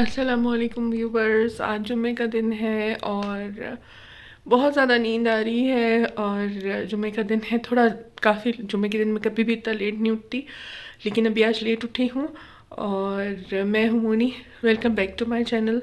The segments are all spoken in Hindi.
अस्सलामुअलैकुम व्यूवर्स। आज जुम्मे का दिन है और बहुत ज़्यादा नींद आ रही है। और जुम्मे का दिन है, थोड़ा काफ़ी जुम्मे के दिन में कभी भी इतना लेट नहीं उठती, लेकिन अभी आज लेट उठी हूँ। और मैं हूँ Moni, welcome back to my channel.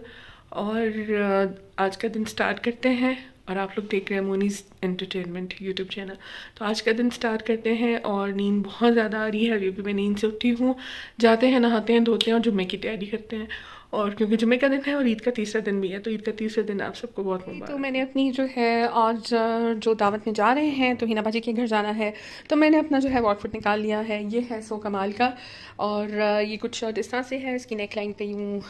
और आज का दिन स्टार्ट करते हैं। और आप लोग देख रहे हैं मोनीज़ एंटरटेनमेंट यूट्यूब चैनल। तो आज का दिन स्टार्ट करते हैं। और नींद बहुत ज़्यादा आ रही है, अभी भी मैं नींद से उठी हूँ। जाते हैं, नहाते हैं, धोते हैं और जुम्मे की तैयारी करते हैं। और क्योंकि जुम्मे का दिन है और ईद का तीसरा दिन भी है, तो ईद का तीसरा दिन आप सबको बहुत मुबारक। तो मैंने अपनी जो है आज जो दावत में जा रहे हैं, तो हिना बाजी के घर जाना है, तो मैंने अपना जो है आउटफिट निकाल लिया है। ये है सो कमाल का। और ये कुछ शर्ट इस तरह से है, इसकी नेक लाइन पे यूँ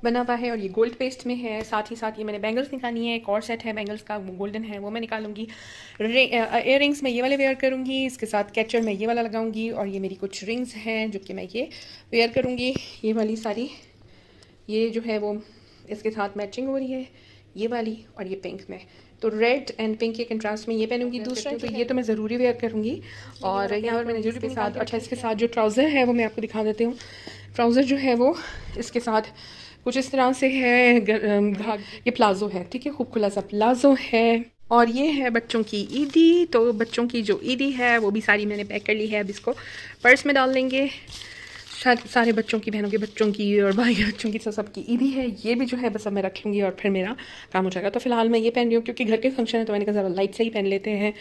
बना हुआ है और ये गोल्ड पेस्ट में है। साथ ही साथ ये मैंने बैंगल्स निकाली है, एक और सेट है बैंगल्स का, वो गोल्डन है, वो मैं निकालूंगी। इयर रिंग्स मैं ये वाले वेयर करूँगी, इसके साथ कैचर मैं ये वाला लगाऊंगी। और ये मेरी कुछ रिंग्स हैं जो कि मैं ये वेयर करूँगी, ये वाली सारी। ये जो है वो इसके साथ मैचिंग हो रही है, ये वाली और ये पिंक में। तो रेड एंड पिंक के कंट्रास्ट में ये पहनूंगी। दूसरा तो ये तो मैं ज़रूरी वेयर करूँगी। और यहाँ पर मैंने ज्वेलरी के साथ, अच्छा इसके साथ जो ट्राउज़र है वो मैं आपको दिखा देती हूँ। ट्राउज़र जो है वो इसके साथ कुछ इस तरह से है, ये प्लाज़ो है, ठीक है, खूब खुला सा प्लाज़ो है। और ये है बच्चों की ईदी। तो बच्चों की जो ईदी है वो भी सारी मैंने पैक कर ली है, अब इसको पर्स में डाल देंगे। सारे बच्चों की, बहनों के बच्चों की और भाई के बच्चों की, सबकी ईदी है। ये भी जो है बस अब मैं रख लूँगी और फिर मेरा काम हो जाएगा। तो फिलहाल मैं ये पहन रही हूँ क्योंकि घर के फंक्शन है, तो मैंने कहा ज़रा लाइट से ही पहन लेते हैं।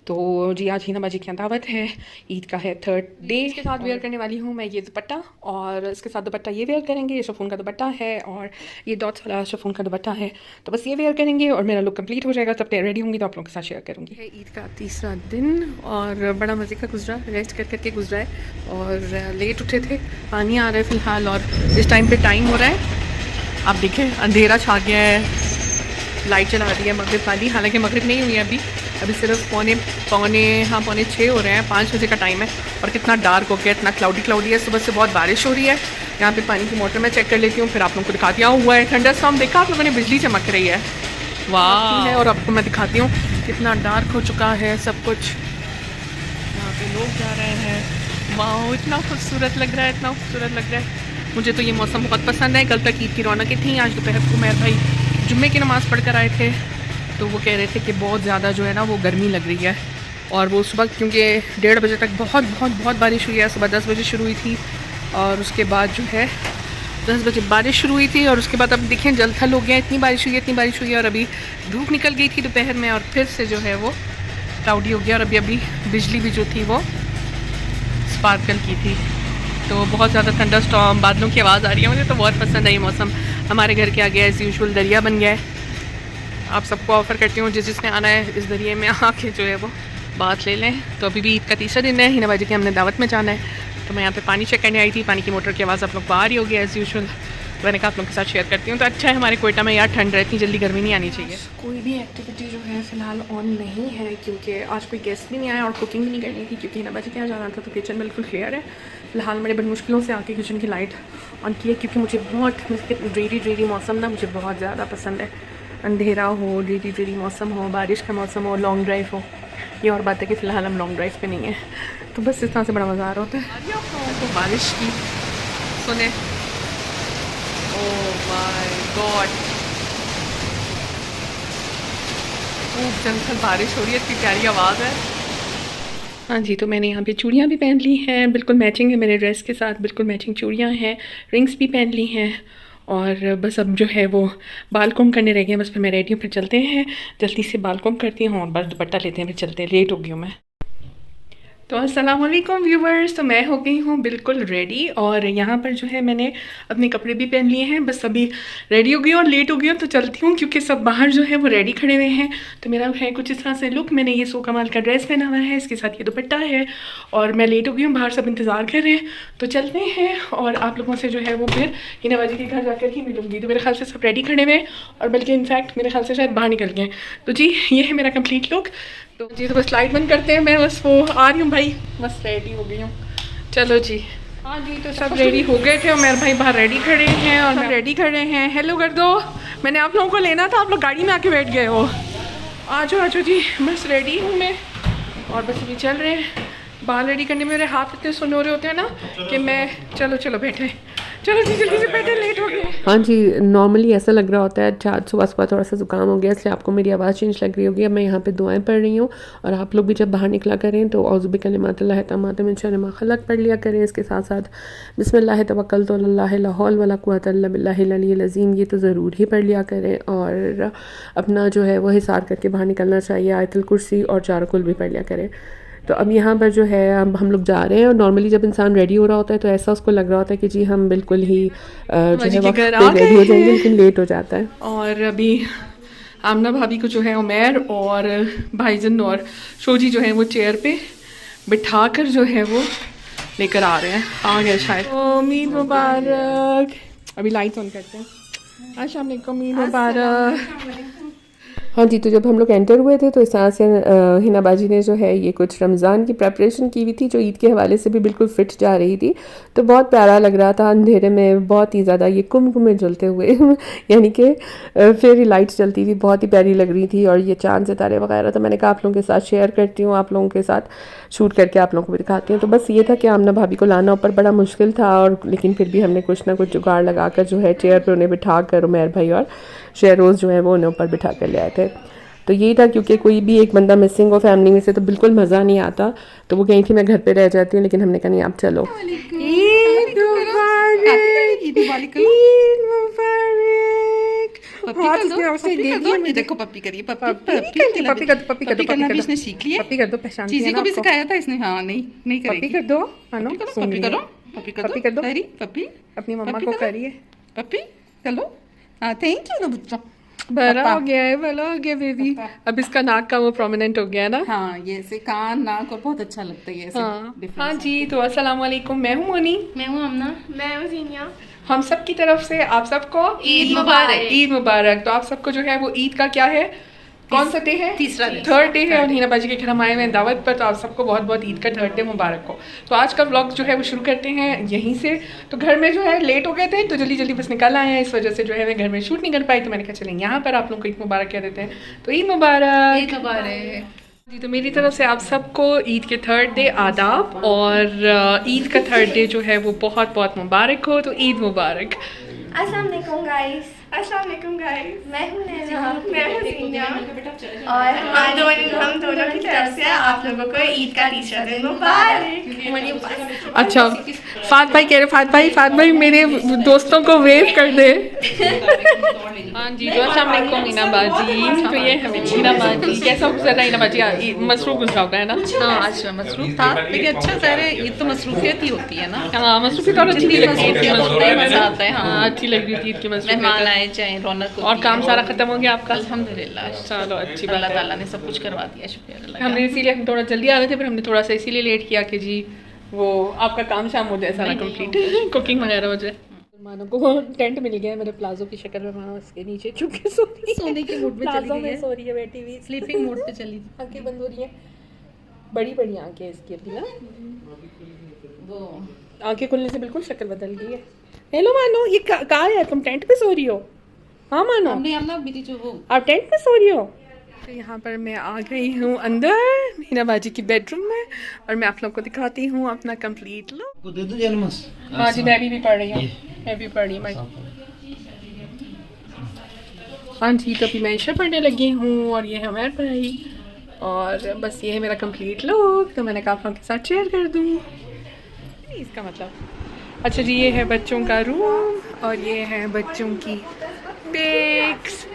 तो जी आज हिना बाजी की दावत है, ईद का है थर्ड डे। इसके साथ वेयर करने वाली हूँ मैं ये दुपट्टा, और इसके साथ दुपट्टा ये वेयर करेंगे। ये शिफॉन का दुपट्टा है और ये डॉट्स वाला शिफॉन का दुपट्टा है। तो बस ये वेयर करेंगे और मेरा लुक कंप्लीट हो जाएगा। तब रेडी होंगी तो आप लोगों के साथ शेयर करूँगी। है ईद का तीसरा दिन और बड़ा मज़े का गुजरा, रेस्ट कर करके गुजरा है। और लेट उठे थे, पानी आ रहा है फ़िलहाल। और इस टाइम पे टाइम हो रहा है, आप देखें अंधेरा छा गया है, लाइट चला दी है मगरिब वाली। हालांकि मगरिब नहीं हुई है अभी सिर्फ पौने 6 हो रहे हैं, 5 बजे का टाइम है। और कितना डार्क हो गया, इतना क्लाउडी है। सुबह से बहुत बारिश हो रही है। यहाँ पे पानी की मोटर मैं चेक कर लेती हूँ, फिर आप लोगों को दिखाती हूँ। हुआ है थंडर स्टॉर्म, देखा आप लोगों ने, बिजली चमक रही है, वाह है। और आपको मैं दिखाती हूँ कितना डार्क हो चुका है सब कुछ। यहाँ पे लोग जा रहे हैं, वाह इतना खूबसूरत लग रहा है, इतना खूबसूरत लग रहा है। मुझे तो ये मौसम बहुत पसंद है। कल तक ईद की रौनकें थी। आज दोपहर को मेरे भाई जुम्मे की नमाज़ पढ़ कर आए थे, तो वो कह रहे थे कि बहुत ज़्यादा जो है ना वो गर्मी लग रही है। और वो सुबह क्योंकि 1:30 बजे तक बहुत बहुत बहुत बारिश हुई है। सुबह 10 बजे शुरू हुई थी और उसके बाद जो है 10 बजे बारिश शुरू हुई थी। और उसके बाद अब देखें जलथल हो गया, इतनी बारिश हुई है, इतनी बारिश हुई है। और अभी धूप निकल गई थी दोपहर में और फिर से जो है वो क्लाउडी हो गया। और अभी बिजली भी जो थी वो स्पार्कल की थी। तो बहुत ज़्यादा थंडर स्टॉर्म, बादलों की आवाज़ आ रही है। मुझे तो बहुत पसंद है ये मौसम। हमारे घर के आगे एज़ यूजुअल दरिया बन गया है। आप सबको ऑफ़र करती हूँ जिसने आना है इस दरिया में आके जो है वो बात ले लें। तो अभी भी ईद का तीसरा दिन है, हिना बाजी की हमने दावत में जाना है। तो मैं यहाँ पे पानी चेक करने आई थी, पानी की मोटर की आवाज़ आप लोग को आ रही होगी एज़ यूजुअल। मैंने कहा आप लोगों के साथ शेयर करती हूँ। तो अच्छा है हमारे कोयटा में यार ठंड है, इतनी जल्दी गर्मी नहीं आनी चाहिए। कोई भी एक्टिविटी जो है फ़िलहाल ऑन नहीं है क्योंकि आज कोई गेस्ट भी नहीं आया और कुकिंग भी नहीं करनी थी क्योंकि हिना बाजी के यहाँ जाना था। तो किचन बिल्कुल क्लियर है। फ़िलहाल मैंने बड़ी मुश्किलों से आके किचन की लाइट ऑन की है क्योंकि मुझे बहुत ड्रेरी मौसम ना मुझे बहुत ज़्यादा पसंद है। अंधेरा हो, ड्रेरी मौसम हो, बारिश का मौसम हो, लॉन्ग ड्राइव हो। ये और बात है कि फ़िलहाल हम लॉन्ग ड्राइव पे नहीं है, तो बस इस तरह से बड़ा मज़ा आ रहा होता है। तो बारिश की सुने, ओह माय गॉड, खूब जंगल बारिश हो रही है, इतनी प्यारी आवाज़ है। हाँ जी, तो मैंने यहाँ पे चूड़ियाँ भी पहन ली हैं, बिल्कुल मैचिंग है मेरे ड्रेस के साथ, बिल्कुल मैचिंग चूड़ियाँ हैं। रिंग्स भी पहन ली हैं। और बस अब जो है वो बाल कॉम करने रह गए, बस फिर मैं रेडी हूँ, फिर चलते हैं। जल्दी से बाल कॉम करती हूँ और बस दुपट्टा लेते हैं, फिर चलते हैं, लेट हो गई हूँ मैं। तो अस्सलाम वालेकुम व्यूवर्स, तो मैं हो गई हूँ बिल्कुल रेडी। और यहाँ पर जो है मैंने अपने कपड़े भी पहन लिए हैं, बस अभी रेडी हो गई हूँ और लेट हो गई हूँ तो चलती हूँ क्योंकि सब बाहर जो है वो रेडी खड़े हुए हैं। तो मेरा है कुछ इस तरह से लुक। मैंने ये सो कमाल का ड्रेस पहना हुआ है, इसके साथ ये दुपट्टा है और मैं लेट हो गई हूँ, बाहर सब इंतज़ार कर रहे हैं। तो चलते हैं और आप लोगों से जो है वो फिर हिना बाजी के घर जाकर ही मिलूंगी। तो मेरे ख्याल से सब रेडी खड़े हुए हैं और बल्कि इनफैक्ट मेरे ख्याल से शायद बाहर निकल गए। तो जी ये है मेरा कंप्लीट लुक। तो जी तो बस लाइट बंद करते हैं, मैं बस वो आ रही हूँ भाई, बस रेडी हो गई हूँ। चलो जी, हाँ जी, तो सब रेडी हो गए थे और मेरे भाई बाहर रेडी खड़े हैं और मैं रेडी खड़े हैं। हेलो कर दो, मैंने आप लोगों को लेना था, आप लोग गाड़ी में आके बैठ गए हो। आ जाओ जी, बस रेडी हूँ मैं और बस अभी चल रहे हैं। बाल रेडी करने में मेरे हाथ इतने सुन हो रहे होते हैं ना कि मैं, चलो बैठे, चलो जी जल्दी से बैठे, लेट हो गए। हाँ जी, नॉर्मली ऐसा लग रहा होता है। अच्छा आज सुबह सुबह थोड़ा सा ज़ुकाम हो गया, इसलिए आपको मेरी आवाज़ चेंज लग रही होगी। अब मैं यहाँ पे दुआएं पढ़ रही हूँ, और आप लोग भी जब बाहर निकला करें तो औज़ु बिकलिमातिल्लाहि ताम्माति मिन शर्रि मा खलक़ पढ़ लिया करें। इसके साथ साथ बिस्मिल्लाहि तवक्कलतु अलल्लाहि ला हौल वला कुव्वता इल्ला बिल्लाहिल अलिय्यिल अज़ीम, ये तो ज़रूर ही पढ़ लिया करें। और अपना जो है वो हिसार करके बाहर निकलना चाहिए। आयतुल कुर्सी और चार कुल भी पढ़ लिया करें। तो अब यहाँ पर जो है अब हम लोग जा रहे हैं, और नॉर्मली जब इंसान रेडी हो रहा होता है तो ऐसा उसको लग रहा होता है कि जी हम बिल्कुल ही जो है वक्त पे रेडी हो जाएंगे, लेकिन लेट हो जाता है। और अभी आमना भाभी को जो है उमैर और भाईजन और शोजी जो है वो चेयर पे बिठा कर जो है वो लेकर आ रहे हैं, आ गए शायद। ईद मुबारक। अभी लाइट्स ऑन करते हैं। अस्सलाम वालेकुम, ईद मुबारक। हाँ जी, तो जब हम लोग एंटर हुए थे तो इस तरह से हिना बाजी ने जो है ये कुछ रमज़ान की प्रेपरेशन की हुई थी, जो ईद के हवाले से भी बिल्कुल फिट जा रही थी। तो बहुत प्यारा लग रहा था अंधेरे में, बहुत ही ज़्यादा ये कुमकुम में जलते हुए यानी कि फेरी लाइट्स जलती थी, बहुत ही प्यारी लग रही थी। और ये चांद सितारे वगैरह तो मैंने कहा आप लोगों के साथ शेयर करती हूँ, आप लोगों के साथ शूट करके आप लोगों को भी दिखाती हूँ। तो बस ये था कि आमना भाभी को लाना ऊपर बड़ा मुश्किल था, और लेकिन फिर भी हमने कुछ ना कुछ जुगाड़ लगा कर जो है चेयर पर उन्हें बिठा कर उमैर भाई और शेरोज़ जो है वो उन्हें ऊपर बिठा कर ले आए थे। तो यही था, क्योंकि कोई भी एक बंदा मिसिंग हो फैमिली में से तो बिल्कुल मज़ा नहीं आता। तो वो कहीं थी मैं घर पे रह जाती हूँ, लेकिन हमने कहा नहीं आप चलो। ईद मुबारक, ईद मुबारक। देखो पप्पी करिए, पप्पी करना भी इसने सीख लिया। पप्पी कर दो, पहचान चीज़ी को भी सिखाया था इसने। हाँ नहीं करेगी। पप्पी कर दो, मानो पप्पी करो, पप्पी कर दो पप्पी अपनी मम्मा को करिए, पप्पी कर लो। हाँ थैंक यू ना बच्चा, बड़ा हो गया है, बड़ा हो गया बेबी। अब इसका नाक का वो प्रोमिनेंट हो गया है ना। हाँ ये ऐसे कान नाक और बहुत अच्छा लगता है ऐसे। हाँ जी, तो अस्सलाम वालेकुम, मैं हूँ मोनी, मैं हूँ अमना, मैं हूँ ज़ीनिया। हम सब की तरफ से आप सबको ईद मुबारक। ईद मुबारक। तो आप सबको जो है वो ईद का क्या है, कौन सा डे है, तीसरा डे, थर्ड डे है। और हीना बाजी के घर हम आए हुए हैं दावत पर, तो आप सबको बहुत बहुत ईद का थर्ड डे मुबारक हो। तो आज का व्लॉग जो है वो शुरू करते हैं यहीं से। तो घर में जो है लेट हो गए थे, तो जल्दी जल्दी बस निकल आए हैं, इस वजह से जो है मैं घर में शूट नहीं कर पाई। तो मैंने कहा चलें यहाँ पर आप लोग को ईद मुबारक कह देते हैं। तो ईद मुबारक। ईद मुबारक जी, तो मेरी तरफ से आप सबको ईद के थर्ड डे आदाब, और ईद का थर्ड डे जो है वो बहुत बहुत मुबारक हो। तो ईद मुबारक। अस्सलाम वालेकुम गाइस। अस्सलाम वालेकुम गाइस। मैं हूँ नैना। मैं हूँ ज़ीनिया। और हम दोनों की तरफ से आप लोगों को ईद का तीसरा दिन मुबारक। अच्छा, फात भाई कह रहे, फात भाई मेरे दोस्तों को वेव कर दे। हाँ जी, तो अस्सलाम वालेकुम हीना बाजी। तो ये हमें हीना बाजी कैसा गुजरा हीना बाजी, मसरूफ गुजरा होगा है ना। हाँ आज मसरूफ था, लेकिन अच्छा सारे ईद तो मसरूफियत ही होती है ना। हाँ मसरूफी तो अच्छी लग रही थी, मज़ा आता है। हाँ अच्छी लग रही थी ईद की मेहमान मसरूफियत। आए चाहे रौनक होती और काम है। सारा खत्म हो गया आपका? अल्हम्दुलिल्लाह, चलो अच्छी बात अल्लाह है। ताला ने सब कुछ करवा दिया, शुक्र अल्लाह का। हमने इसीलिए हम थोड़ा जल्दी आ रहे थे, फिर हमने थोड़ा सा इसीलिए लेट किया कि जी वो आपका काम शाम हो जाए सारा कंप्लीट, कुकिंग वगैरह हो जाए। मानो को टेंट मिल गया मेरे प्लाजो की शक्ल में, वहाँ उसके नीचे चुपके सोने के मूड में चली प्लाजो गई में है, सो रही है बैठी हुई, स्लीपिंग मोड पे चली। आंखें बंद हो रही हैं, बड़ी बड़ी आंखें इसकी अभी ना, वो आंखें खुलने से बिल्कुल शक्ल बदल गई है। हेलो मानो, ये कहाँ है, तुम टेंट पे सो रही हो? हाँ मानो, हमने हम ना मेरी जो वो आप टेंट पे सो रही हो? तो यहाँ पर मैं आ गई हूँ अंदर हीना बाजी की बेडरूम में, और मैं आप लोग को दिखाती हूँ अपना कंप्लीट लुक। दे दो जलमस। हाँ जी, मैं भी पढ़ रही हूँ, मैं भी पढ़ रही हूँ। हाँ जी, तो अभी मैं इशा पढ़ने लगी हूँ, और ये है हमारे भाई, और बस ये है मेरा कंप्लीट लुक। तो मैंने कहा आप लोगों के साथ शेयर कर दूँ, इसका मतलब। अच्छा जी, ये है बच्चों का रूम, और ये है बच्चों की पिक्स।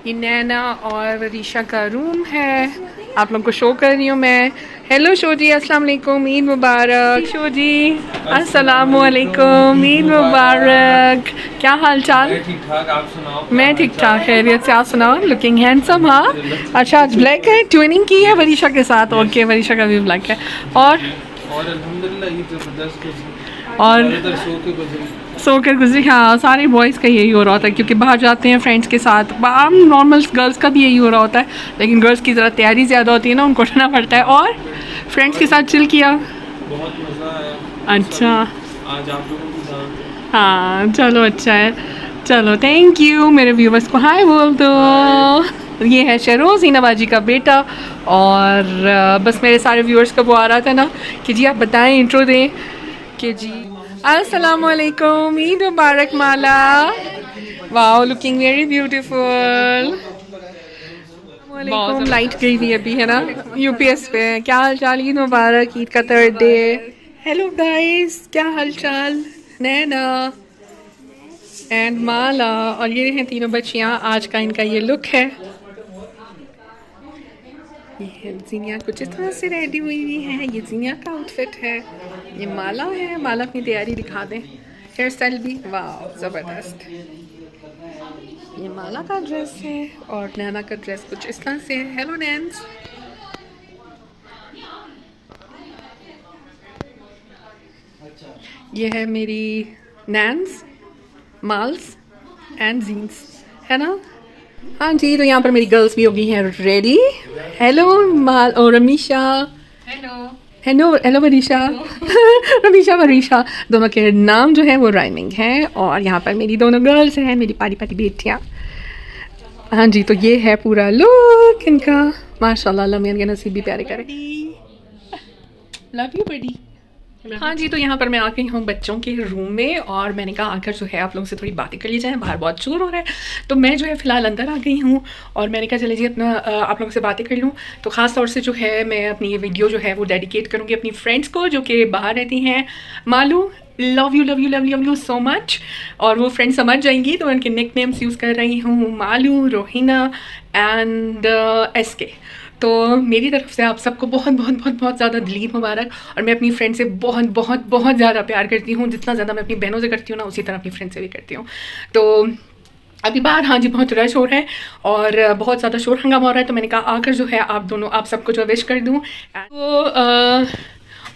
ये नैना और वरीशा का रूम है, आप लोग को शो कर रही हूँ मैं। हेलो शो जी, अस्सलाम वालेकुम, ईद मुबारक। शो जी अस्सलाम वालेकुम, ईद मुबारक। क्या हाल चाल? ठीक ठाक, आप सुनाओ? मैं ठीक ठाक, खैरियत से। आप सुनाओ? Looking handsome. हाँ अच्छा, आज ब्लैक है, ट्विनिंग की है वरीशा के साथ। ओके, वरीशा का भी ब्लैक है। और अल्हम्दुलिल्लाह ईद ज़बरदस्त गुजरी, और ज़्यादातर सो के गुजरी। सो कर गुजरी। हाँ, सारे बॉयज़ का यही हो रहा होता है, क्योंकि बाहर जाते हैं फ्रेंड्स के साथ। आम नॉर्मल गर्ल्स का भी यही हो रहा होता है, लेकिन गर्ल्स की ज़रा तैयारी ज़्यादा होती है ना, उनको उठना पड़ता है। और फ्रेंड्स के साथ चिल किया, बहुत मज़ा आया। अच्छा आज आप लोगों के साथ। हाँ चलो अच्छा है, चलो थैंक यू। मेरे व्यूवर्स को हाय बोल दो। ये है शरोज़, हीना बाजी का बेटा। और बस मेरे सारे व्यूअर्स का वो आ रहा था ना कि जी आप बताएं, इंट्रो दें कि जी Assalamu alaikum. Eid Mubarak Mala. Wow, looking very beautiful. वालेकुम, लाइट गई थी अभी है ना यूपीएस पे। क्या हाल चाल? ईद मुबारक, ईद का थर्ड डे। हेलो गाइस, क्या हाल चाल? नैना एंड माला और ये हैं तीनों बच्चियाँ। आज का इनका ये लुक है। ये जीनिया कुछ इस तरह से रेडी हुई हुई है। ये जीनिया का आउटफिट है। ये माला है। माला अपनी तैयारी दिखा दें। हेयर स्टाइल भी वाह ज़बरदस्त। ये माला का ड्रेस है और नैना का ड्रेस कुछ इस तरह से है। हेलो नैन्स। ये है मेरी नैन्स, माल्स एंड जीन्स, है ना? हाँ जी, तो यहाँ पर मेरी गर्ल्स भी हो गई हैं रेडी। हेलो माल और रमीशा। Hello hello Varisha. रमीशा वरीशा दोनों के नाम जो है वो राइमिंग है। और यहाँ पर मेरी दोनों गर्ल्स हैं, मेरी पारी पारी बेटियाँ। हाँ जी, तो ये है पूरा लुक इनका। माशाल्लाह, अल्लाह मियां के नसीब भी प्यारे करे। लव यू बड़ी। हाँ जी, तो यहाँ पर मैं आ गई हूँ बच्चों के रूम में और मैंने कहा आकर जो है आप लोगों से थोड़ी बातें कर ली जाएँ। बाहर बहुत शोर हो रहा है, तो मैं जो है फ़िलहाल अंदर आ गई हूँ और मैंने कहा चले जी अपना आप लोगों से बातें कर लूँ। तो ख़ास तौर से जो है मैं अपनी ये वीडियो जो है वो डेडिकेट करूँगी अपनी फ्रेंड्स को जो कि बाहर रहती हैं। Malu, love you love you love you love you so much. और वो फ्रेंड्स समझ जाएंगी तो मैं उनके निक नेम्स यूज़ कर रही हूँ, मालू, रोहिना एंड एसके। तो मेरी तरफ से आप सबको बहुत बहुत बहुत बहुत ज़्यादा दिल मुबारक। और मैं अपनी फ्रेंड से बहुत बहुत बहुत ज़्यादा प्यार करती हूँ। जितना ज़्यादा मैं अपनी बहनों से करती हूँ ना, उसी तरह अपनी फ्रेंड से भी करती हूँ। तो अभी बाहर हाँ जी बहुत रश हो रहा है और बहुत ज़्यादा शोर हंगामा हो रहा है, तो मैंने कहा आकर जो है आप सबको जो विश कर दूँ। तो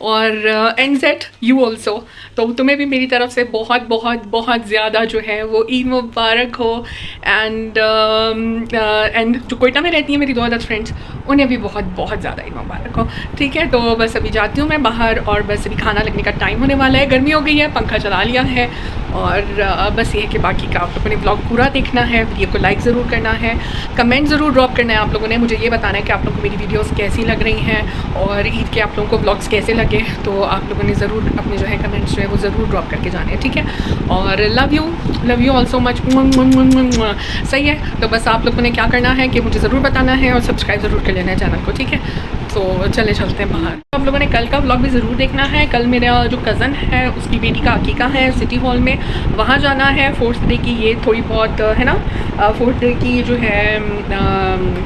और एंड यू ऑल्सो, तो तुम्हें भी मेरी तरफ से बहुत बहुत बहुत ज़्यादा जो है वो ईद मुबारक हो। एंड जो कोयटा में रहती हैं मेरी 2 अदर फ्रेंड्स, उन्हें भी बहुत बहुत ज़्यादा ईद मुबारक हो। ठीक है, तो बस अभी जाती हूँ मैं बाहर और बस अभी खाना लगने का टाइम होने वाला है। गर्मी हो गई है, पंखा चला लिया है और बस ये है कि बाकी का आप लोगों ने ब्लॉग पूरा देखना है। वीडियो को लाइक ज़रूर करना है, कमेंट ज़रूर ड्रॉप करना है। आप लोगों ने मुझे ये बताना है कि आप लोगों को मेरी वीडियोस कैसी लग रही हैं और ईद के आप लोगों को ब्लॉग्स कैसे लगे। तो आप लोगों ने ज़रूर अपने जो है कमेंट्स जो है वो ज़रूर ड्रॉप करके जाने हैं। ठीक है, और love you all so much. सही है, तो बस आप लोगों ने क्या करना है कि मुझे ज़रूर बताना है और सब्सक्राइब ज़रूर कर लेना है चैनल को। ठीक है, तो चलते हैं बाहर। आप लोगों ने कल का व्लॉग भी ज़रूर देखना है। कल मेरा जो कज़न है उसकी बेटी का अकीका है सिटी हॉल में, वहाँ जाना है। 4th डे की ये थोड़ी बहुत है ना, 4th डे की जो है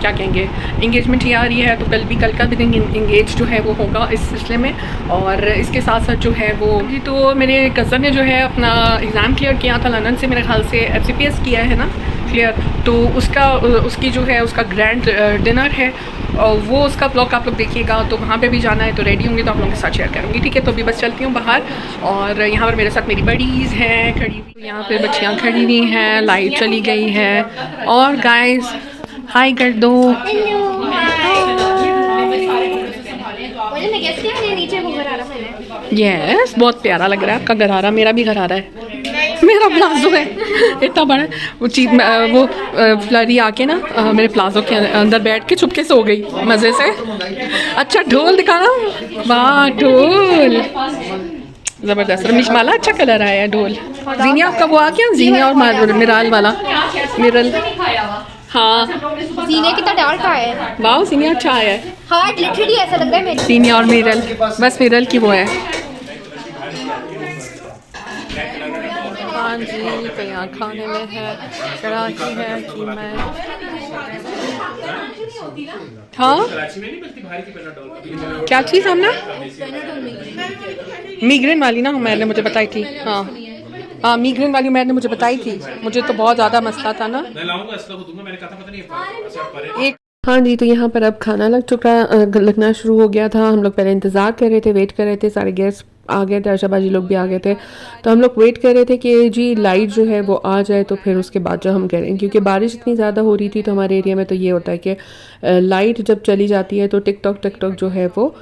क्या कहेंगे इंगेजमेंट ही आ रही है। तो कल का भी दिन इंगेज जो है वो होगा इस सिलसिले में। और इसके साथ साथ जो है वो तो मेरे कज़न ने जो है अपना एग्ज़ाम क्लियर किया था लंदन से, मेरे ख्याल से FCPS किया है ना क्लियर। तो उसकी जो है उसका ग्रैंड डिनर है और वो उसका ब्लॉग आप लोग देखिएगा। तो वहाँ पे भी जाना है, तो रेडी होंगे तो आप लोगों के साथ शेयर करूँगी। ठीक है, तो अभी बस चलती हूँ बाहर। और यहाँ पर मेरे साथ मेरी बड़ीज़ हैं खड़ी हुई, यहाँ पे बच्चियाँ खड़ी हुई हैं, लाइट चली गई है। और गाइस हाय कर दो। यस, बहुत प्यारा लग रहा है आपका गरारा। मेरा भी गरारा है, मेरा प्लाजो है इतना बड़ा। वो चीज़ वो फ्लरी आके ना मेरे प्लाजो के अंदर बैठ के चुपके से हो गई मज़े से। अच्छा ढोल दिखाना, वाह ढोल ज़बरदस्त। रमीश माला अच्छा कलर आया है ढोल। जीनिया आपका वो आ गया, जीनिया और मिराल वाला मिरल। हाँ सीने कितना डार्क आया है। वाह सीनिया अच्छा आया है। हाँ लिटरली ऐसा लग रहा है मेरे। सीनिया और मिरल, बस मिरल की वो है। हाँ जी, तो यहाँ खाने में है कड़ाही है कि मैं हाँ क्या चीज़ हमने मिग्रेन वाली ना मैंने मुझे बताई थी। हाँ मिग्रेन वाली मैंने मुझे बताई थी। मुझे तो बहुत ज़्यादा मसला था ना। एक हाँ जी, तो यहाँ पर अब खाना लगना शुरू हो गया था। हम लोग पहले इंतज़ार कर रहे थे, वेट कर रहे थे, सारे गेस्ट आ गए थे, आशाबाजी लोग भी आ गए थे। तो हम लोग वेट कर रहे थे कि जी लाइट जो है वो आ जाए तो फिर उसके बाद जो हम करें, क्योंकि बारिश इतनी ज़्यादा हो रही थी। तो हमारे एरिया में तो ये होता है कि लाइट जब चली जाती है तो टिकटॉक जो है वो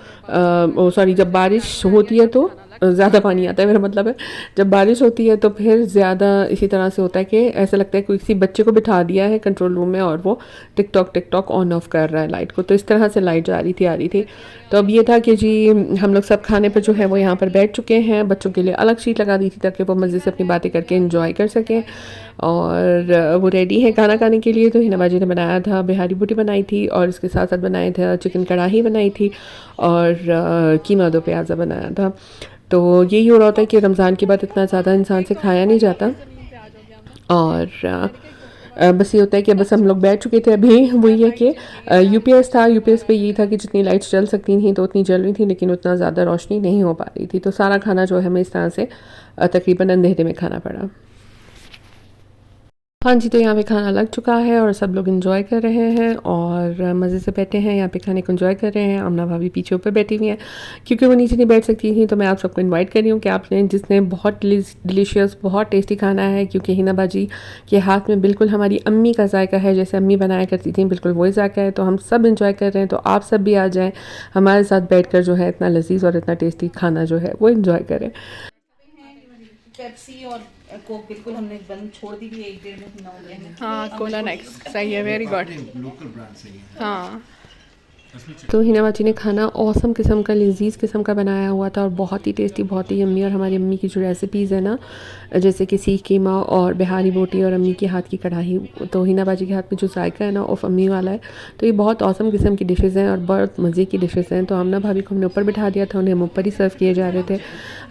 सॉरी जब बारिश होती है तो ज़्यादा पानी आता है, मेरा मतलब है जब बारिश होती है तो फिर ज़्यादा इसी तरह से होता है कि ऐसा लगता है किसी बच्चे को बिठा दिया है कंट्रोल रूम में और वो टिक टॉक ऑन ऑफ कर रहा है लाइट को। तो इस तरह से लाइट जा रही थी, आ रही थी। तो अब ये था कि जी हम लोग सब खाने पर जो है वो यहाँ पर बैठ चुके हैं। बच्चों के लिए अलग शीट लगा दी थी ताकि वो मज़े से अपनी बातें करके इंजॉय कर सकें, और वो रेडी है खाना खाने के लिए। तो हिना बाजी ने बनाया था, बिहारी बूटी बनाई थी और इसके साथ साथ बनाए थे चिकन कढ़ाई बनाई थी और कीमा दो प्याज़ा बनाया था। तो यही हो रहा होता है कि रमज़ान के बाद इतना ज़्यादा इंसान से खाया नहीं जाता, और बस ये होता है कि बस हम लोग बैठ चुके थे। अभी वही है कि यूपीएस था, यूपीएस पे यही था कि जितनी लाइट्स जल सकती थी तो उतनी जल रही थी, लेकिन उतना ज़्यादा रोशनी नहीं हो पा रही थी। तो सारा खाना जो है हमें इस तरह से तकरीबन अंधेरे में खाना पड़ा। हाँ जी, तो यहाँ पे खाना लग चुका है और सब लोग एंजॉय कर रहे हैं और मज़े से बैठे हैं यहाँ पे खाने को एंजॉय कर रहे हैं। आमना भाभी पीछे ऊपर बैठी हुई हैं क्योंकि वो नीचे नहीं बैठ सकती थी। तो मैं आप सबको इनवाइट कर रही हूँ कि आपने जिसने बहुत डिलीशियस बहुत टेस्टी खाना है, क्योंकि हिना बाजी के हाथ में बिल्कुल हमारी अम्मी का जायका है, जैसे अम्मी बनाया करती थी बिल्कुल वही जायका है। तो हम सब इंजॉय कर रहे हैं, तो आप सब भी आ जाएँ हमारे साथ बैठ कर जो है इतना लजीज और इतना टेस्टी खाना जो है वो इन्जॉय करें। पेप्सी और कोक बिल्कुल हमने बंद छोड़ दी भी, 1-1.5 महीना हो गया है। हाँ, कोला नेक्स्ट सही है, वेरी गुड। लोकल ब्रांड सही है। हाँ, तो हिना बाजी ने खाना औसम किस्म का लजीज किस्म का बनाया हुआ था और बहुत ही टेस्टी, बहुत ही यम्मी। और हमारी अम्मी की जो रेसिपीज़ है ना, जैसे कि सीख कीमा और बिहारी बोटी और अम्मी के हाथ की कढ़ाई, तो हिना बाजी के हाथ में जो जायका है ना वो अम्मी वाला है। तो ये बहुत औसम किस्म की डिशेज़ हैं और बहुत मज़े की डिशेज़ हैं। तो आमना भाभी को हमने ऊपर बिठा दिया था, उन्हें हम ऊपर ही सर्व किए जा रहे थे।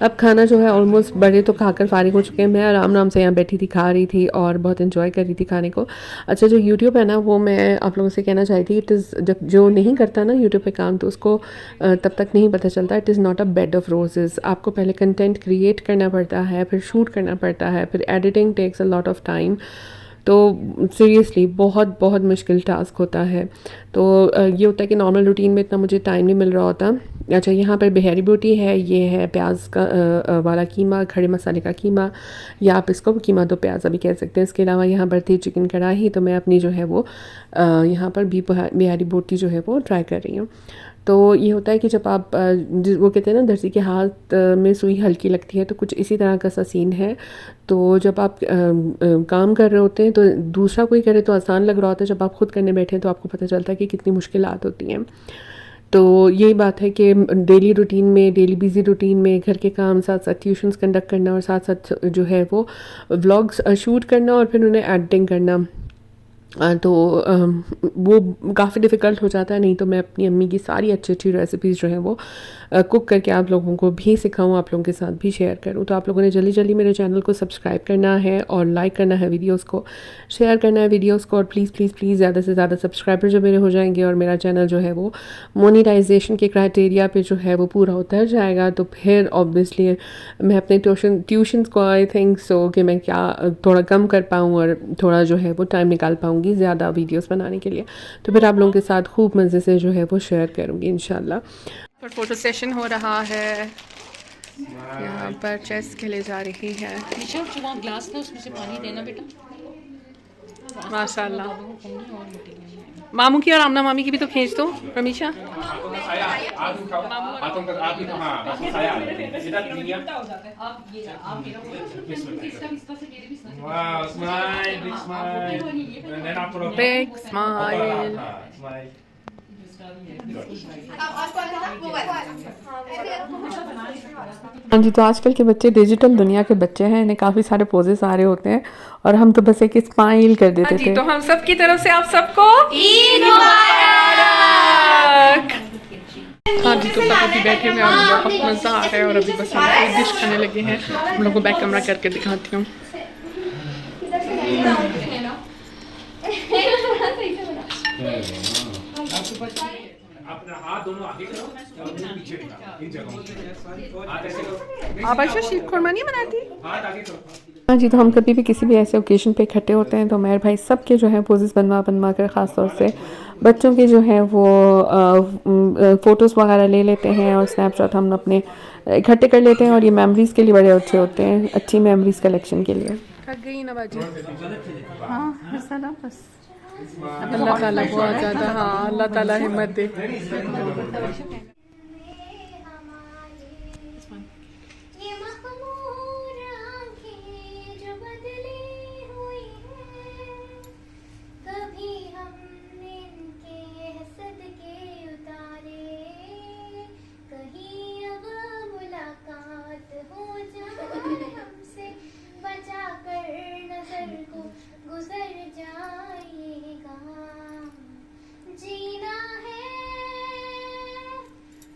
अब खाना जो है ऑलमोस्ट बड़े तो खाकर फारिग हो चुके हैं। मैं आराम आराम से यहाँ बैठी थी, खा रही थी और बहुत इन्जॉय कर रही थी खाने को। अच्छा, जो यूट्यूब है ना वो मैं आप लोगों से कहना चाहती थी, इट इज़ जब जो नहीं करता ना यूट्यूब पे काम तो उसको तब तक नहीं पता चलता। It is not a bed of roses. आपको पहले कंटेंट क्रिएट करना पड़ता है, फिर शूट करना पड़ता है, फिर editing takes a lot of time. तो सीरियसली बहुत बहुत मुश्किल टास्क होता है। तो ये होता है कि नॉर्मल रूटीन में इतना मुझे टाइम नहीं मिल रहा होता। अच्छा, यहाँ पर बिहारी बोटी है, ये है प्याज का वाला कीमा, खड़े मसाले का कीमा, या आप इसको कीमा दो प्याज़ा भी कह सकते हैं। इसके अलावा यहाँ पर थी चिकन कढ़ाई। तो मैं अपनी जो है वो यहाँ पर भी बिहारी बोटी जो है वो ट्राई कर रही हूँ। तो ये होता है कि जब आप वो कहते हैं ना दर्जी के हाथ में सुई हल्की लगती है, तो कुछ इसी तरह का सा सीन है। तो जब आप काम कर रहे होते हैं तो दूसरा कोई करे तो आसान लग रहा होता है, जब आप खुद करने बैठे हैं तो आपको पता चलता है कि कितनी मुश्किलात होती हैं। तो यही बात है कि डेली रूटीन में, डेली बिजी रूटीन में घर के काम, साथ साथ ट्यूशन्स कंडक्ट करना और साथ साथ जो है वो व्लॉग्स शूट करना और फिर उन्हें एडिटिंग करना, तो वो काफ़ी डिफ़िकल्ट हो जाता है। नहीं तो मैं अपनी अम्मी की सारी अच्छी अच्छी रेसिपीज़ जो हैं वो कुक करके आप लोगों को भी सिखाऊं, आप लोगों के साथ भी शेयर करूं। तो आप लोगों ने जल्दी जल्दी मेरे चैनल को सब्सक्राइब करना है और लाइक करना है वीडियोस को, शेयर करना है वीडियोस को, और प्लीज़ प्लीज़ प्लीज़ ज़्यादा से ज़्यादा सब्सक्राइबर जो मेरे हो जाएंगे और मेरा चैनल जो है वो मोनेटाइजेशन के क्राइटेरिया पे जो है वो पूरा उतर जाएगा, तो फिर ऑब्वियसली मैं अपने ट्यूशन्स को आई थिंक सो कि मैं क्या थोड़ा कम कर पाऊँ और थोड़ा जो है वो टाइम निकाल पाऊँगी ज़्यादा वीडियोस बनाने के लिए। तो फिर आप लोगों के साथ खूब मज़े से जो है वो शेयर करूँगी इंशाल्लाह। पर फोटो सेशन हो रहा है, यहाँ पर चेस खेले जा रही है। पीछे जो वहाँ ग्लास था उसमें से पानी देना बेटा। माशाल्लाह। मामू की और आमना मामी की भी तो खींच दो रमीशा। Big smile. हाँ जी, तो आजकल के बच्चे डिजिटल दुनिया के बच्चे हैं, इन्हें काफ़ी सारे पोजेस आ रहे होते हैं और हम तो बस एक स्माइल कर देते थे। तो हम सब की तरफ से आप सबको ईद मुबारक। हाँ जी, तो सब अभी बैठे हुए और बहुत मज़ा आ रहा है और अभी बस हम एक डिश खाने लगे हैं। हम लोग को बैक कैमरा करके दिखाती हूँ। अपना हाथ दोनों आगे करो और पीछे निकालो इन जगहों हाथ ऐसे करो। आप अच्छा शीर खुरमा नहीं बनाती? हाथ आगे करो। हाँ जी, तो हम कभी भी किसी भी ऐसे ओकेजन पे इकट्ठे होते हैं तो मेहर भाई सबके जो है पोजेस बनवा कर ख़ास तौर से बच्चों के जो है वो फ़ोटोज़ वगैरह ले लेते हैं और स्नैपशॉट हम अपने इकट्ठे कर लेते हैं और ये मेमोरीज़ के लिए बड़े अच्छे होते हैं, अच्छी मेमोरीज़ कलेक्शन के लिए। थक गई ना बाजी? हाँ, बस अल्लाह ताला बहुत ज़्यादा, हाँ अल्लाह ताला हिम्मत दे। गुजर जाएगा, जीना है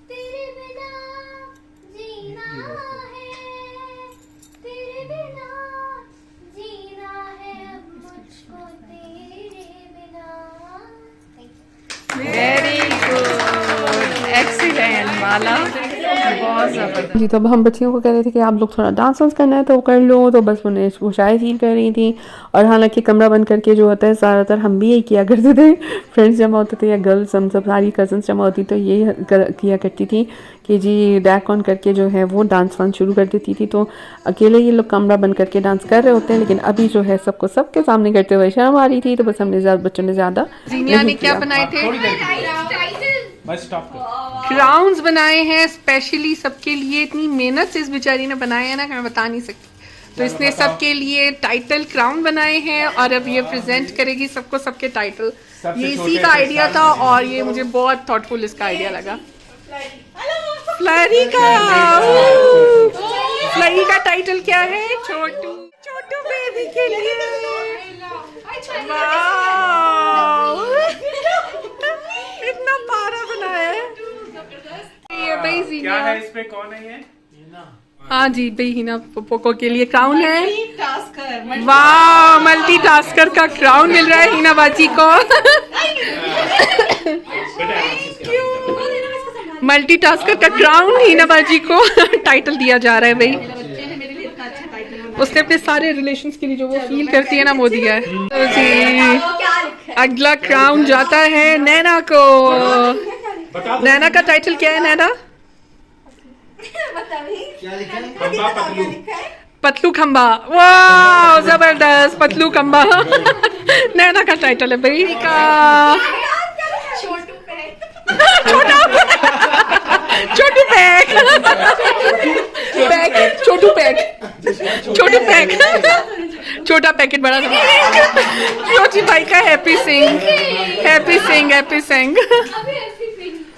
तेरे बिना, जीना है तेरे बिना, जीना है अब मुझको तेरे बिना। वेरी गुड, एक्सीलेंट माला, बहुत ज़बरदस्त। जी, तो अब हम बच्चियों को कह रहे थे कि आप लोग थोड़ा डांस वांस करना है तो कर लो, तो बस उन्हें वो शायद फील कर रही थी। और हालांकि कमरा बंद करके जो होता है ज़्यादातर हम भी यही किया करते थे, फ्रेंड्स जमा होते थे या गर्ल्स हम सब सारी कज़न्स जमा होती तो ये किया करती थी कि जी डैक ऑन करके जो है वो डांस वांस शुरू कर देती थी। तो अकेले ये लोग कमरा बंद करके डांस कर रहे होते हैं, लेकिन अभी जो है सबको सबके सामने करते हुए शर्म आ रही थी, तो बस हमने बच्चों ने ज़्यादा जीनिया ने क्या बनाए थे? बस स्टॉप कर। क्राउन्स बनाए हैं स्पेशली सबके लिए। इतनी मेहनत से इस बेचारी ने बनाए हैं ना कि मैं बता नहीं सकती। तो इसने सबके लिए टाइटल क्राउन बनाए हैं और अब ये प्रेजेंट करेगी सबको सबके टाइटल। ये इसी का आइडिया था और ये मुझे बहुत थॉटफुल इसका आइडिया लगा। फ्लैरी का फ्लैरी का टाइटल क्या है? छोटू, छोटू बेबी के लिए। वाह, इतना प्यारा बनाया है ये भाई। क्या है इस पे, कौन है ये? हाँ जी भाई, हिना पोको के लिए क्राउन है। वाह, मल्टी टास्कर का क्राउन मिल रहा है हिना बाजी को। मल्टी टास्कर का क्राउन हिना बाजी को टाइटल दिया जा रहा है भाई। उसने अपने सारे रिलेशंस के लिए जो वो फील करती है ना वो दिया है। तो जी अगला क्राउन जाता है नैना को। नैना का टाइटल क्या है नैना? पतलू खंबा। वाह जबरदस्त, पतलू खंबा नैना का टाइटल है भाई का। छोटू पैक, छोटू पैक, छोटू पैक, छोटा पैकेट बड़ा। छोटी भाई का हैप्पी सिंग, हैप्पी सिंग, हैप्पी सिंग।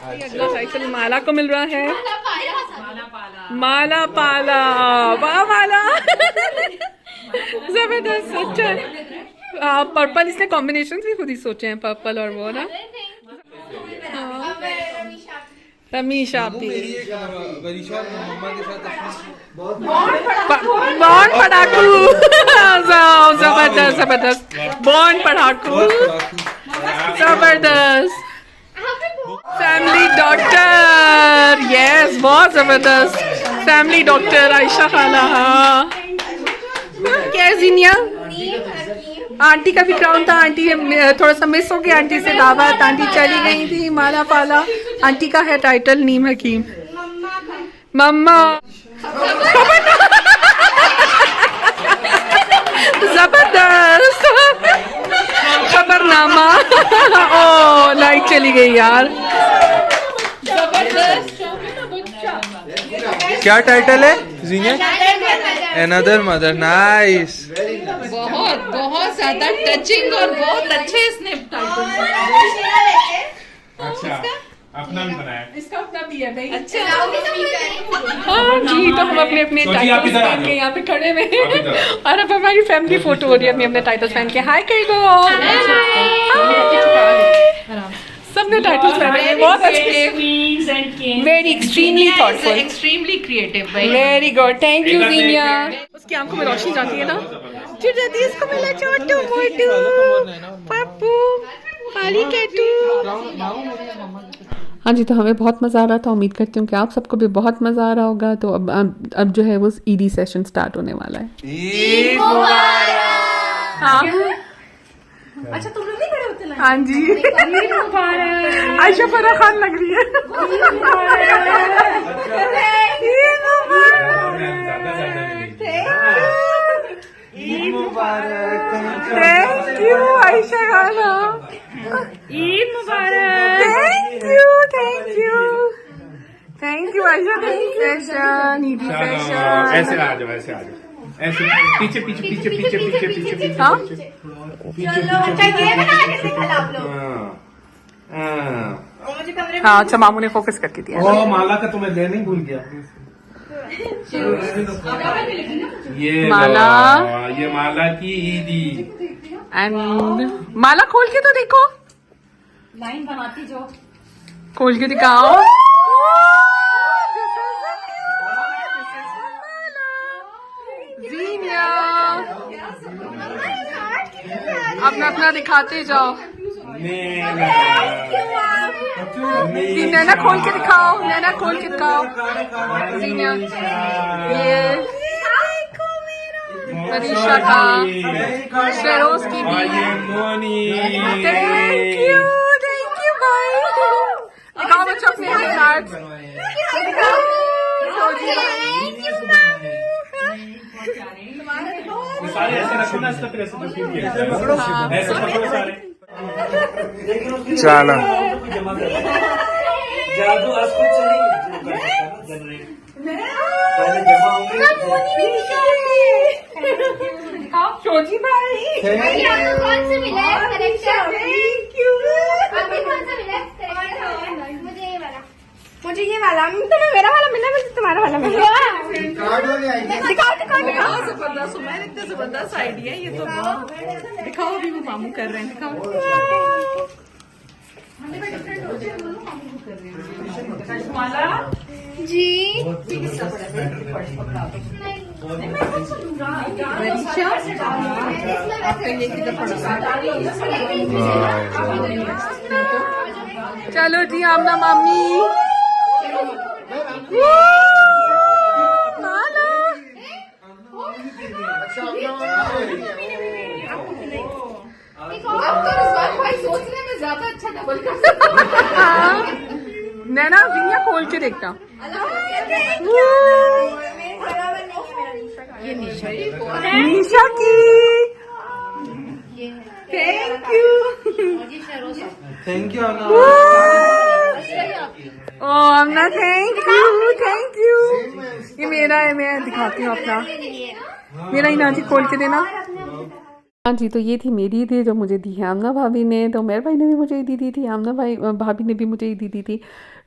अगला टाइटल माला को मिल रहा है। माला पाला। वाह माला, जबरदस्त। अच्छा पर्पल, इसने कॉम्बिनेशन भी खुद ही सोचे हैं, पर्पल और वो ना। रमीशा भी बॉन्ड पढ़ाकू। जबरदस्त जबरदस्त, बॉन्ड पढ़ाकू, जबरदस्त। फैमिली डॉक्टर, यस बहुत जबरदस्त। फैमिली डॉक्टर आयशा खाला। क्या है जीनिया? आंटी का भी क्राउन था, आंटी थोड़ा सा मिस हो गया, आंटी से दावत, आंटी चली गई थी। माला पाला, आंटी का है टाइटल नीम हकीम। मम्मा जबरदस्त, खबरनामा। ओ लाइट चली गई यार। क्या टाइटल है जीनिया? Another mother. नाइस, बहुत बहुत ज्यादा टचिंग और बहुत अच्छे इसने टाइटल। अच्छा, अपना भी बनाया। इसका अपना भी है भाई। अच्छा हाँ जी, तो हम अपने अपने टाइटल्स पहन के यहाँ पे खड़े हुए और अब हमारी फैमिली फोटो हो रही है अपने अपने टाइटल्स पहन के। हाय कर दो। सबने टाइटल्स पहने हैं, बहुत अच्छे, very extremely thoughtful, extremely creative भाई। Very good, thank you Zeenia. उसकी आंखों में रोशनी जाती है ना। चिड़िया इसको मिला छोटू मोटू पप्पू पाली कैटू। हाँ जी, तो हमें बहुत मज़ा आ रहा था। उम्मीद करती हूँ कि आप सबको भी बहुत मज़ा आ रहा होगा। तो अब जो है वो ईदी सेशन स्टार्ट होने वाला है। ईद मुबारक। हाँ अच्छा तुम लोग नहीं खड़े होते लाइन? हाँ जी, आयशा फरा खान लग रही है। ईद मुबारक। थैंक यू आयशा खाना। ईद मुबारक। Thank you, thank you, thank you Ayesha. Fashion, ईदी फैशन। ऐसे आ जाओ, ऐसे आ जाओ, ऐसे पीछे पीछे पीछे पीछे पीछे पीछे पीछे हाँ हाँ। हाँ, अच्छा मामू ने फोकस करके दिया। ओ माला का तुम्हें लेना ही भूल गया। ये माला। ये माला की ईदी। एंड माला खोल के तो देखो, लाइन बनाती जो खोल के दिखाओ। जीनिया अपना अपना दिखाते जाओ। नैना खोल के दिखाओ, नैना खोल के दिखाओ। जीनिया ये मनीषा का, शेरोज की भी। थैंक यू भाई। दिखाओ बच्चों अपने कार्ड। सारे ऐसे रखो ना, इसका फिर ऐसे ऐसे पकड़ो सारे। चलो जादू आपको चलेगी पहले जमा होंगे। शोजी भाई आपको कौन से मिला है करेक्टर? आपको कौन सा मिला है करेक्टर? मुझे ये वाला। मुझे ये वाला, तुम्हें मेरा वाला मिला, मुझे तुम्हारा वाला मिला। दिखाओ दिखाओ दिखाओ। जबरदस्त, मैं इतना जबरदस्त आइडिया ये तो। दिखाओ अभी वो मामू कर रहे हैं, दिखाओ। माला जी चलो जी आमना मामी। सोचने में ज्यादा अच्छा डबल कर सकते। नैना विंया खोल के देखता। ये निशा की। Thank you. थैंक यू ओ अमना, थैंक यू। ये मेरा है, मैं दिखाती हूँ अपना। मेरा ही नाजी खोल के देना। हाँ जी, तो ये थी मेरी ईदी जो मुझे दी है आमना भाभी ने। तो मेरे भाई ने भी मुझे ईदी दी थी, आमना भाभी ने भी मुझे ईदी दी थी।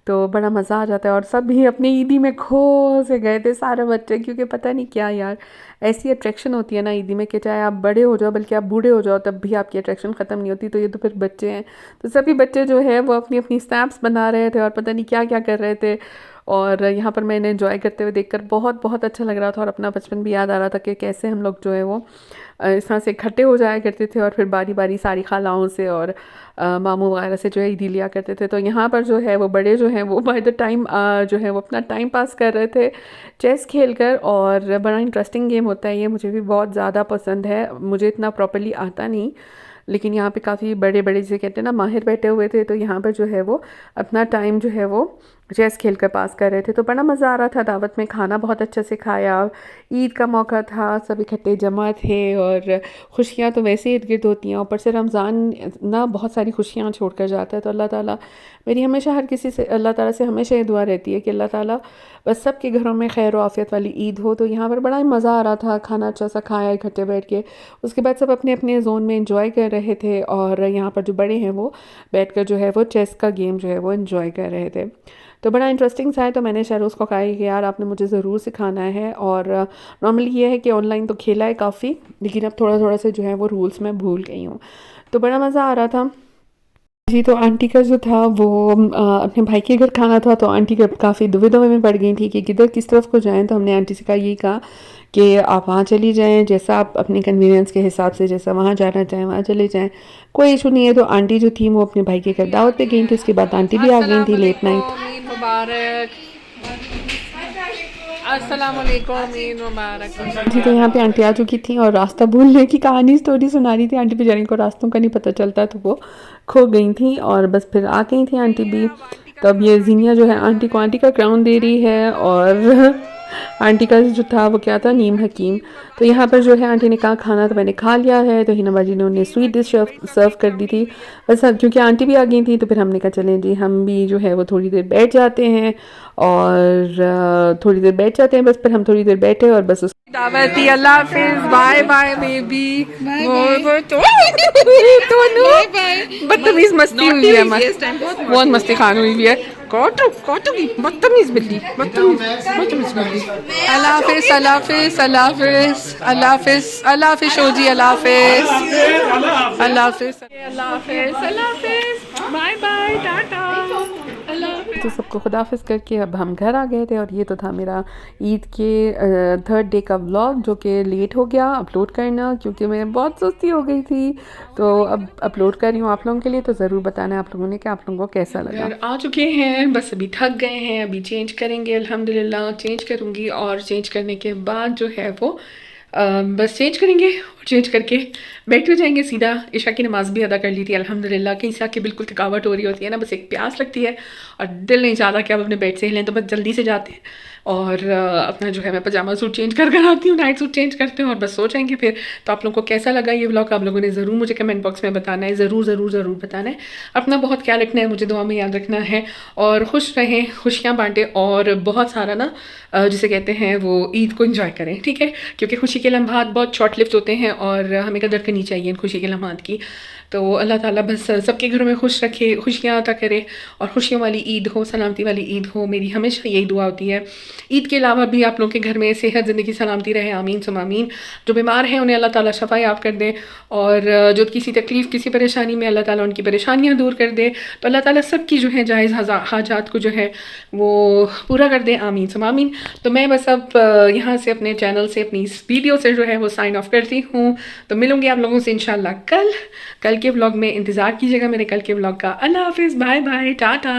तो बड़ा मज़ा आ जाता है। और सब भी अपनी ईदी में खो से गए थे सारे बच्चे, क्योंकि पता नहीं क्या यार, ऐसी अट्रैक्शन होती है ना ईदी में कि चाहे आप बड़े हो जाओ, बल्कि आप बूढ़े हो जाओ, तब भी आपकी अट्रैक्शन ख़त्म नहीं होती। तो ये तो फिर बच्चे हैं, तो सभी बच्चे जो है वो अपनी अपनी स्नैप्स बना रहे थे और पता नहीं क्या क्या कर रहे थे। और यहाँ पर मैंने एंजॉय करते हुए देखकर बहुत बहुत अच्छा लग रहा था। और अपना बचपन भी याद आ रहा था कि कैसे हम लोग जो है वो इस तरह से इकट्ठे हो जाया करते थे और फिर बारी बारी सारी खालाओं से और मामू वगैरह से जो है ईदी लिया करते थे। तो यहाँ पर जो है वो बड़े जो हैं वो बाय द टाइम जो है वो अपना टाइम पास कर रहे थे चेस खेलकर। और बड़ा इंटरेस्टिंग गेम होता है ये, मुझे भी बहुत ज़्यादा पसंद है। मुझे इतना प्रॉपर्ली आता नहीं, लेकिन यहाँ पे काफ़ी बड़े बड़े जिसे कहते हैं ना माहिर बैठे हुए थे। तो यहाँ पर जो है वो अपना टाइम जो है वो चेस खेल कर पास कर रहे थे। तो बड़ा मज़ा आ रहा था। दावत में खाना बहुत अच्छे से खाया, ईद का मौका था, सब इकट्ठे जमा थे। और खुशियाँ तो वैसे इर्द गिर्द होती हैं, ऊपर से रमज़ान ना बहुत सारी खुशियाँ छोड़ कर जाता है। तो अल्लाह ताला मेरी हमेशा हर किसी से, अल्लाह ताला से हमेशा ये दुआ रहती है कि अल्लाह ताला बस सब के घरों में खैर आफियत वाली ईद हो। तो यहाँ पर बड़ा ही मज़ा आ रहा था, खाना अच्छा सा खाया इकट्ठे बैठ के। उसके बाद सब अपने अपने जोन में एंजॉय कर रहे थे। और यहाँ पर जो बड़े हैं वो बैठकर जो है वो चेस का गेम जो है वो एंजॉय कर रहे थे। तो बड़ा इंटरेस्टिंग सा है। तो मैंने शहरोज़ को कहा कि यार आपने मुझे ज़रूर सिखाना है। और नॉर्मली ये है कि ऑनलाइन तो खेला है काफ़ी, लेकिन अब थोड़ा थोड़ा से जो है वो रूल्स मैं भूल गई हूँ। तो बड़ा मज़ा आ रहा था जी। तो आंटी का जो था वो अपने भाई के घर खाना था। तो आंटी काफ़ी दुविधा में पड़ गई थी कि किधर किस तरफ को जाएं। तो हमने आंटी से कहा यही कहा कि आप वहाँ चली जाएं, जैसा आप अपने कन्वीनियंस के हिसाब से जैसा वहाँ जाना चाहें वहाँ चले जाएं, कोई इशू नहीं है। तो आंटी जो थी वो अपने भाई के घर दावत पे गई थी। उसके बाद आंटी भी आ गई थी लेट नाइट। मुबारक, अस्सलाम वालेकुम, ईद मुबारक जी। तो यहाँ पे आंटी आ चुकी थी और रास्ता भूलने की कहानी स्टोरी सुना रही थी। आंटी बेचारी को रास्तों का नहीं पता चलता, तो वो खो गई थी और बस फिर आ गई थी आंटी भी। तो अब ये जीनिया जो है आंटी को आंटी का क्राउन दे रही है। और आंटी का जो था वो क्या था, नीम हकीम। तो यहाँ पर जो है आंटी ने कहा खाना तो मैंने खा लिया है। तो हिना बाजी ने उन्हें स्वीट डिश सर्व कर दी थी। बस क्योंकि आंटी भी आ गई थी तो फिर हमने कहा चलें जी हम भी जो है वो थोड़ी देर बैठ जाते हैं। और थोड़ी देर बैठ जाते हैं, बस फिर हम थोड़ी देर बैठे और बस दावत दी। अल्लाह हाफिज़, बाय बाय बेबी। बदतमीज मस्ती हुई है, बहुत मस्ती खान हुई भी है। काटूंगी, बदतमीज बिल्ली, बदतमीज बिल्ली। अल्लाह हाफिज, अल्लाह हाफिज, अल्लाह हाफिज, अल्लाह हाफिज, अल्लाह हाफिज शोजी, अल्लाह हाफिज, अल्लाह हाफिज, अल्लाह हाफिज, अल्लाह हाफिज, बाय बाय, टाटा, अल्लाह हाफिज। तो सबको खुदाफिज करके अब हम घर आ गए थे और ये तो था मेरा ईद के 3rd डे का व्लॉग, जो कि लेट हो गया अपलोड करना क्योंकि मैं बहुत सुस्ती हो गई थी। तो अब अपलोड कर रही हूँ आप लोगों के लिए, तो ज़रूर बताना है आप लोगों ने कि आप लोगों को कैसा लगा। आ चुके हैं, बस अभी थक गए हैं, अभी चेंज करेंगे, अल्हम्दुलिल्लाह चेंज करूँगी और चेंज करने के बाद जो है वो बस चेंज करेंगे और चेंज करके बैठ हो जाएंगे सीधा। इशा की नमाज़ भी अदा कर ली थी अल्हम्दुलिल्लाह। कहीं से आके बिल्कुल थकावट हो रही होती है ना, बस एक प्यास लगती है और दिल नहीं चाहता कि आप अपने बेड से हिलें, तो बस जल्दी से जाते हैं और अपना जो है मैं पजामा सूट चेंज कर आती हूँ, नाइट सूट चेंज करते हैं और बस सो जाएंगे फिर। तो आप लोगों को कैसा लगा ये व्लॉग आप लोगों ने ज़रूर मुझे कमेंट बॉक्स में बताना है, ज़रूर बताना है। अपना बहुत ख्याल रखना है, मुझे दुआ में याद रखना है और खुश रहें, खुशियाँ बांटें और बहुत सारा ना जिसे कहते हैं वो ईद को एंजॉय करें, ठीक है, क्योंकि खुशी के लम्हात बहुत शॉर्ट लिव्ड होते हैं और हमें कदर करनी चाहिए इन खुशी के लम्हात की। तो अल्लाह ताला बस सबके घरों में खुश रखे, खुशियाँ अता करे और खुशियों वाली ईद हो, सलामती वाली ईद हो। मेरी हमेशा यही दुआ होती है। ईद के अलावा भी आप लोगों के घर में सेहत, ज़िंदगी, सलामती रहे, आमीन सुम आमीन। जो बीमार हैं उन्हें अल्लाह ताला शफ़ा याब कर दे और जो किसी तकलीफ़, किसी परेशानी में अल्लाह ताला उनकी परेशानियाँ दूर कर दे। तो अल्लाह ताला सबकी जो है जायज़ हाजात को जो है वो पूरा कर दे, आमीन सुम आमीन। तो मैं बस अब यहाँ से अपने चैनल से, अपनी इस वीडियो से जो है वो साइन ऑफ करती हूँ। तो मिलूँगी आप लोगों से इंशाल्लाह कल के व्लॉग में। इंतज़ार कीजिएगा मेरे कल के व्लॉग का। अल्लाह हाफिज़, बाय बाय, टाटा।